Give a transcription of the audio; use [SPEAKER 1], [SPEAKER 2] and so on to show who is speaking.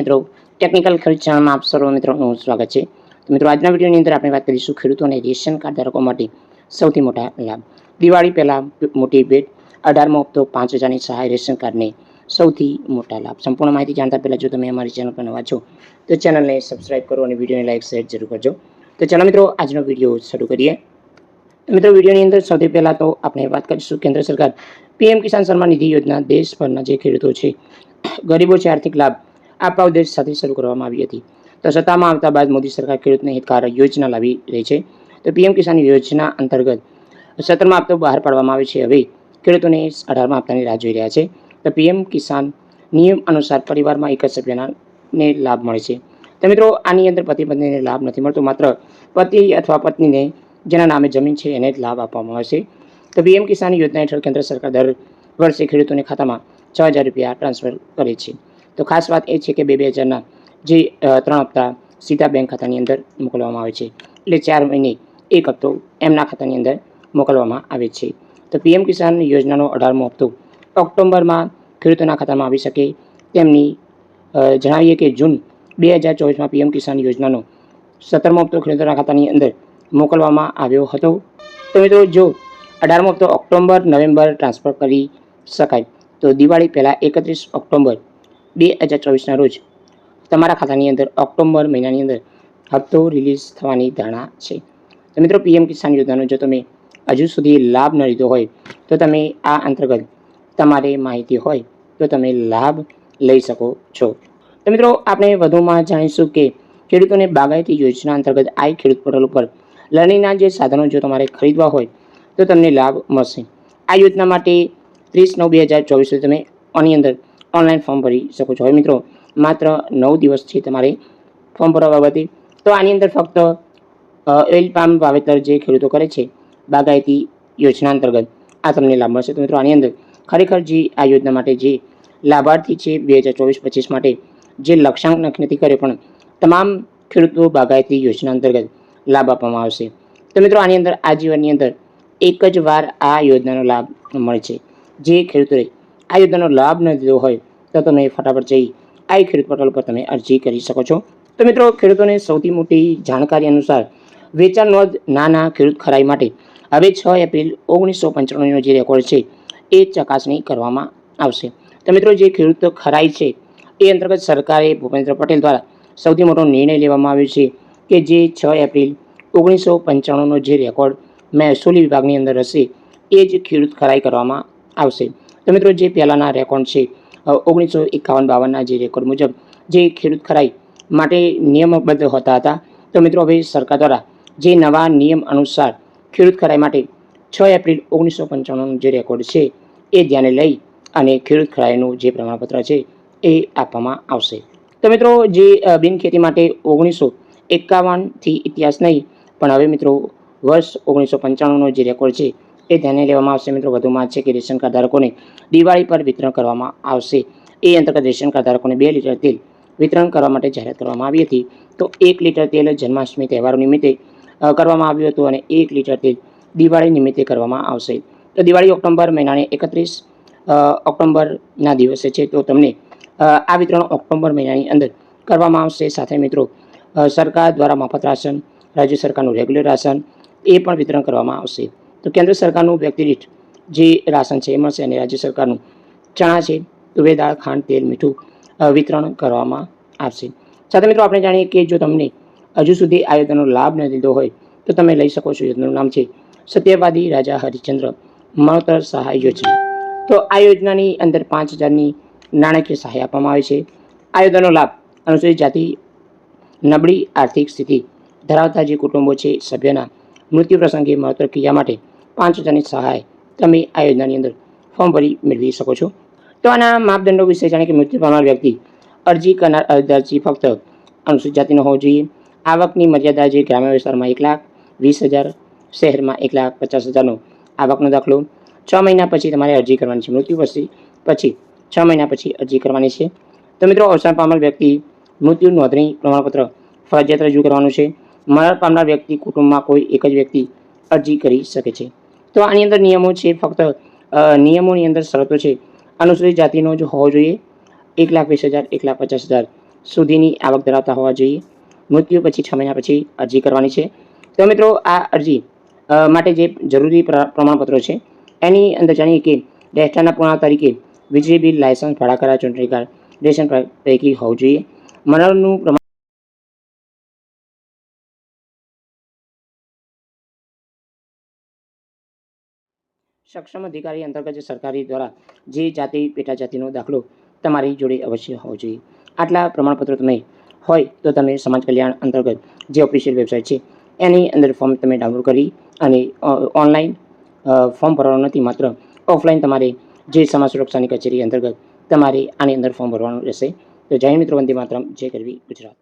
[SPEAKER 1] મિત્રો ટેકનિકલ ખેડૂત ચેનલમાં આપ સર્વ મિત્રોનું સ્વાગત છે। તો મિત્રો આજના વિડીયોની અંદર આપણે વાત કરીશું ખેડૂતોને રેશન કાર્ડ ધારકો માટે સૌથી મોટા લાભ। દિવાળી પહેલા મોટી ભેટ 18મો હપ્તો 5000ની સહાય રેશન કાર્ડને સૌથી મોટા લાભ। સંપૂર્ણ માહિતી જાણતા પહેલા જો તમે અમારી ચેનલ પર નવા છો તો ચેનલને સબસ્ક્રાઇબ કરો અને વિડીયોને લાઇક શેર જરૂર કરજો। તો ચાલો મિત્રો આજનો વિડીયો શરૂ કરીએ। મિત્રો વિડીયોની અંદર સૌથી પહેલા તો આપણે વાત કરીશું કેન્દ્ર સરકાર પીએમ કિસાન સન્માન નિધિ યોજના દેશભરના જે ખેડૂતો છે ગરીબો છે આર્થિક લાભ આપવા ઉદ્દેશ સાથે શરૂ કરવામાં આવી હતી। તો સત્તામાં આવતા બાદ મોદી સરકાર ખેડૂતને હિતકારક યોજના લાવી રહી છે। તો પીએમ કિસાન યોજના અંતર્ગત 17મા હપ્તો બહાર પાડવામાં આવે છે। હવે ખેડૂતોને 18મા હપ્તાની રાહ જોઈ રહ્યા છે। તો પીએમ કિસાન નિયમ અનુસાર પરિવારમાં એક જ સભ્યને લાભ મળે છે। તો મિત્રો આની અંદર પતિ પત્નીને લાભ નથી મળતો, માત્ર પતિ અથવા પત્નીને જેના નામે જમીન છે એને જ લાભ આપવામાં આવે છે। તો પીએમ કિસાન યોજના હેઠળ કેન્દ્ર સરકાર દર વર્ષે ખેડૂતોને ખાતામાં 6000 રૂપિયા ટ્રાન્સફર કરે છે। તો ખાસ વાત એ છે કે 2000ના જે 3 હપ્તા સીધા બેંક ખાતાની અંદર મોકલવામાં આવે છે, એટલે 4 મહિને એક હપ્તો એમના ખાતાની અંદર મોકલવામાં આવે છે। તો પીએમ કિસાન યોજનાનો 18મો હપ્તો ઓક્ટોબરમાં ખેડૂતોના ખાતામાં આવી શકે તેમની જણાવીએ કે જૂન 2024માં પીએમ કિસાન યોજનાનો 17મો હપ્તો ખેડૂતોના ખાતાની અંદર મોકલવામાં આવ્યો હતો। તો મિત્રો જો 18મો હપ્તો ઓક્ટોબર નવેમ્બર ટ્રાન્સફર કરી શકાય તો દિવાળી પહેલાં 31 ઓક્ટોબર 2024ના રોજ તમારા ખાતાની અંદર ઓક્ટોબર મહિનાની અંદર હપ્તો રિલીઝ થવાની ધારણા છે। તો મિત્રો પીએમ કિસાન યોજનાનો જો તમે હજુ સુધી લાભ ન લીધો હોય તો તમે આ અંતર્ગત તમારે માહિતી હોય તો તમે લાભ લઈ શકો છો। તો મિત્રો આપણે વધુમાં જાણીશું કે ખેડૂતોને બાગાયતી યોજના અંતર્ગત આઈ ખેડૂત પોર્ટલ ઉપર લણણીના જે સાધનો જો તમારે ખરીદવા હોય તો તમને લાભ મળશે। આ યોજના માટે 30/9/2024 સુધી તમે આની અંદર ઓનલાઈન ફોર્મ ભરી શકો છો। હવે મિત્રો માત્ર 9 દિવસ છે તમારે ફોર્મ ભરવા બાબતે। તો આની અંદર ફક્ત ઓઇલ પામ વાવેતર જે ખેડૂતો કરે છે બાગાયતી યોજના અંતર્ગત આ તમને લાભ મળશે। તો મિત્રો આની અંદર ખરેખર જે આ યોજના માટે જે લાભાર્થી છે 2024-25 માટે જે લક્ષ્યાંક નક્કી નથી કર્યો પણ તમામ ખેડૂતો બાગાયતી યોજના અંતર્ગત લાભ આપવામાં આવશે। તો મિત્રો આની અંદર આજીવનની અંદર એક જ વાર આ યોજનાનો લાભ મળે છે। જે ખેડૂતોએ આ યોજનાનો લાભ ન લીધો હોય તો તમે ફટાફટ જઈ આ ખેડૂત પોર્ટલ પર તમે અરજી કરી શકો છો। તો મિત્રો ખેડૂતોને સૌથી મોટી જાણકારી અનુસાર વેચાણ નોંધ નાના ખેડૂત ખરાઈ માટે હવે 6 એપ્રિલ 1995નો જે રેકોર્ડ છે એ ચકાસણી કરવામાં આવશે। તો મિત્રો જે ખેડૂત ખરાઈ છે એ અંતર્ગત સરકારે ભૂપેન્દ્ર પટેલ દ્વારા સૌથી મોટો નિર્ણય લેવામાં આવ્યો છે કે જે 6 એપ્રિલ 1995નો જે રેકોર્ડ મહેસૂલી વિભાગની અંદર હશે એ જ ખેડૂત ખરાઈ કરવામાં આવશે। તો મિત્રો જે પહેલાંના રેકોર્ડ છે 1951-52ના જે રેકોર્ડ મુજબ જે ખેડૂત ખરાઈ માટે નિયમબદ્ધ હોતા હતા તો મિત્રો હવે સરકાર દ્વારા જે નવા નિયમ અનુસાર ખેડૂત ખરાઈ માટે 6 એપ્રિલ 1995નો જે રેકોર્ડ છે એ ધ્યાને લઈ અને ખેડૂત ખરાઈનું જે પ્રમાણપત્ર છે એ આપવામાં આવશે। તો મિત્રો જે બિનખેતી માટે 1951થી ઇતિહાસ નહીં પણ હવે મિત્રો વર્ષ 1995નો જે રેકોર્ડ છે એ ધ્યાને લેવામાં આવશે। મિત્રો વધુમાં છે કે રેશન કાર્ડ ધારકોને દિવાળી પર વિતરણ કરવામાં આવશે। એ અંતર્ગત રેશન કાર્ડ ધારકોને 2 લીટર તેલ વિતરણ કરવા માટે જાહેરાત કરવામાં આવી હતી। તો 1 લીટર તેલ જન્માષ્ટમી તહેવારો નિમિત્તે કરવામાં આવ્યું હતું અને 1 લીટર તેલ દિવાળી નિમિત્તે કરવામાં આવશે। તો દિવાળી ઓક્ટોબર મહિનાને 31 ઓક્ટોબરના દિવસે છે તો તમને આ વિતરણ ઓક્ટોબર મહિનાની અંદર કરવામાં આવશે। સાથે મિત્રો સરકાર દ્વારા મફત રાશન, રાજ્ય સરકારનું રેગ્યુલર રાશન એ પણ વિતરણ કરવામાં આવશે। તો કેન્દ્ર સરકારનું વ્યક્તિ દીઠ જે રાશન છે એ મળશે અને રાજ્ય સરકારનું ચણા છે, તુવેર દાળ, ખાંડ, તેલ, મીઠું વિતરણ કરવામાં આવશે। સાથે મિત્રો આપણે જાણીએ કે જો તમને હજુ સુધી આ યોજનાનો લાભ ન લીધો હોય તો તમે લઈ શકો છો। યોજનાનું નામ છે સત્યવાદી રાજા હરિશ્ચંદ્ર મણોત્તર સહાય યોજના। તો આ યોજનાની અંદર 5000ની નાણાકીય સહાય આપવામાં આવે છે। આ યોજનાનો લાભ અનુસૂચિત જાતિ, નબળી આર્થિક સ્થિતિ ધરાવતા જે કુટુંબો છે સભ્યના મૃત્યુ પ્રસંગે મહત્તર ક્રિયા માટે 5000ની સહાય તમે આ યોજનાની અંદર ફોર્મ ભરી મેળવી શકો છો। તો આના માપદંડો વિશે જાણીએ કે મૃત્યુ પામનાર વ્યક્તિ અરજી કરનાર અરજદારજી ફક્ત અનુસૂચિત જાતિનો હોવો જોઈએ। આવકની મર્યાદા જે ગ્રામ્ય વિસ્તારમાં 1,20,000, શહેરમાં 1,50,000નો આવકનો દાખલો। 6 મહિના પછી તમારે અરજી કરવાની છે। મૃત્યુ પછી 6 મહિના પછી અરજી કરવાની છે। તો મિત્રો અવસાન પામેલ વ્યક્તિ મૃત્યુ નોંધણી પ્રમાણપત્ર ફરજિયાત રજૂ કરવાનું છે। મરણ પામનાર વ્યક્તિ કુટુંબમાં કોઈ એક જ વ્યક્તિ અરજી કરી શકે છે। તો આની અંદર નિયમો છે, ફક્ત નિયમોની અંદર શરતો છે। અનુસૂચિત જાતિનો જ હોવો જોઈએ, 1,20,000, 1,50,000 સુધીની આવક ધરાવતા હોવા જોઈએ. મૃત્યુ પછી 6 મહિના પછી અરજી કરવાની છે. તો મિત્રો આ અરજી માટે જે જરૂરી પ્રમાણપત્રો છે એની અંદર જાણીએ કે રેસ્ટોરન્ટના પૂર્ણાંક તરીકે વીજળી બિલ, લાયસન્સ, ભાડા કરાર, ચૂંટણી કાર્ડ, રેશન પૈકી હોવું જોઈએ. મરણનું પ્રમાણ સક્ષમ અધિકારી અંતર્ગત સરકારી દ્વારા જે જાતિ પેટા જાતિનો દાખલો તમારી જોડે અવશ્ય હોવો જોઈએ. આટલા પ્રમાણપત્રો તમે હોય તો તમે સમાજ કલ્યાણ અંતર્ગત જે ઓફિશિયલ વેબસાઇટ છે એની અંદર ફોર્મ તમે ડાઉનલોડ કરી અને ઓનલાઈન ફોર્મ ભરવાનું નથી, માત્ર ઓફલાઈન તમારે જે સમાજ સુરક્ષાની કચેરી અંતર્ગત તમારે આની અંદર ફોર્મ ભરવાનું રહેશે. તો જય હિન્દ મિત્રો, વંદે માતરમ, જય ગરવી ગુજરાત.